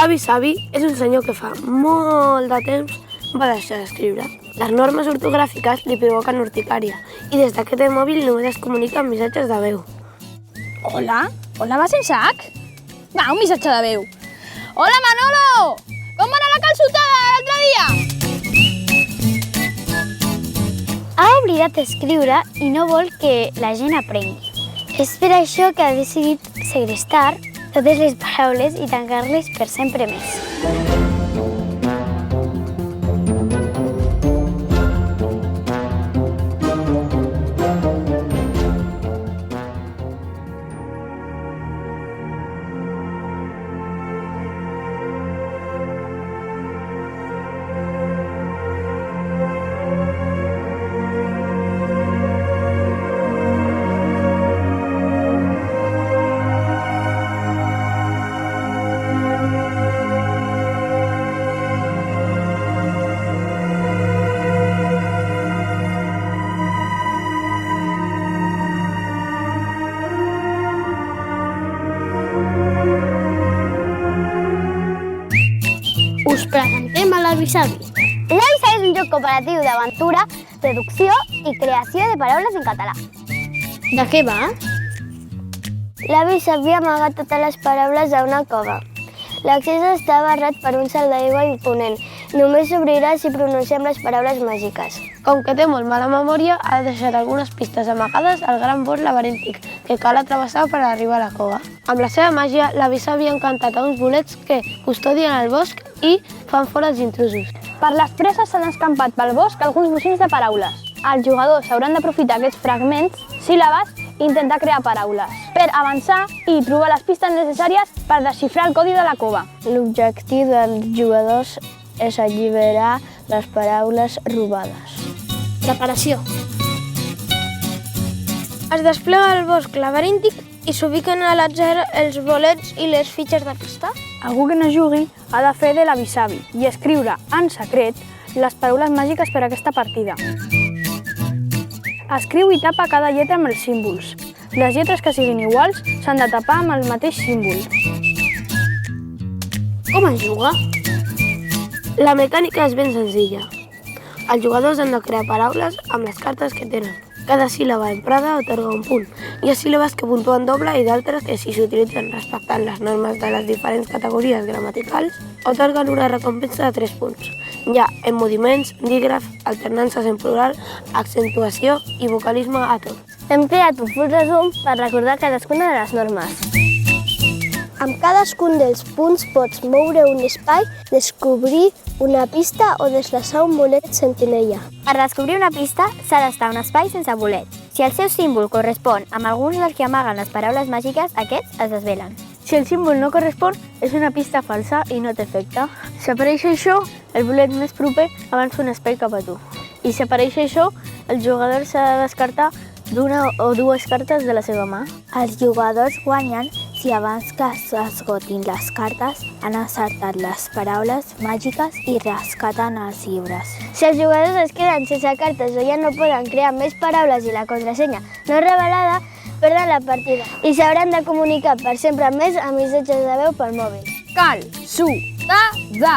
L'avi savi és un senyor que fa molt de temps va deixar d'escriure. Les normes ortogràfiques li provoquen urticària i des que té mòbil només es comunica amb missatges de veu. Hola? Hola, vas sense H? Va, un missatge de veu. Hola, Manolo! Com va anar la calçotada l'altre dia? Ha oblidat d'escriure i no vol que la gent aprengui. És per això que ha decidit segrestar totes les paraules i tancar-les per sempre més. Us presentem a l'Avi-Savi. L'Avi-Savi és un joc cooperatiu d'aventura, deducció i creació de paraules en català. De què va? L'Avi-Savi ha amagat totes les paraules a una cova. L'accés està barrat per un salt d'aigua imponent. Només s'obrirà si pronunciem les paraules màgiques. Com que té molt mala memòria, ha deixat algunes pistes amagades al gran bosc laberíntic que cal travessar per arribar a la cova. Amb la seva màgia, l'avi-savi ha encantat a uns bolets que custodien el bosc i fan fora els intrusos. Per les preses s'han escampat pel bosc alguns bocins de paraules. Els jugadors hauran d'aprofitar aquests fragments, síl·labes, i intentar crear paraules per avançar i trobar les pistes necessàries per desxifrar el codi de la cova. L'objectiu dels jugadors és alliberar les paraules robades. Preparació. Es desplega el bosc laberíntic i s'ubiquen a l'atzar els bolets i les fitxes de pista. Algú que no jugui ha de fer de l'avi-savi i escriure en secret les paraules màgiques per a aquesta partida. Escriu i tapa cada lletra amb els símbols. Les lletres que siguin iguals s'han de tapar amb el mateix símbol. Com es juga? La mecànica és ben senzilla. Els jugadors han de crear paraules amb les cartes que tenen. Cada síl·laba emprada atorga un punt. Hi ha síl·labes que puntuen doble i d'altres que, si s'utilitzen respectant les normes de les diferents categories gramaticals, atorguen una recompensa de 3 punts. Hi ha emmudiments, dígrafs, alternances en plural, accentuació i vocalisme a tot. Hem creat un full resum per recordar cadascuna de les normes. Amb cadascun dels punts pots moure un espai, descobrir una pista o deslaçar un bolet sentinella. Per descobrir una pista s'ha d'estar un espai sense bolet. Si el seu símbol correspon amb alguns dels que amaguen les paraules màgiques, aquests es desvelen. Si el símbol no correspon, és una pista falsa i no té efecte. Si apareix això, el bolet més proper avança un espai cap a tu. I si apareix això, el jugador s'ha de descartar d'una o dues cartes de la seva mà. Els jugadors guanyen si abans que s'esgotin les cartes han encertat les paraules màgiques i rescaten els llibres. Si els jugadors es queden sense cartes o ja no poden crear més paraules i la contrasenya no revelada, perden la partida i s'hauran de comunicar per sempre més amb missatges de veu pel mòbil. Calçotada!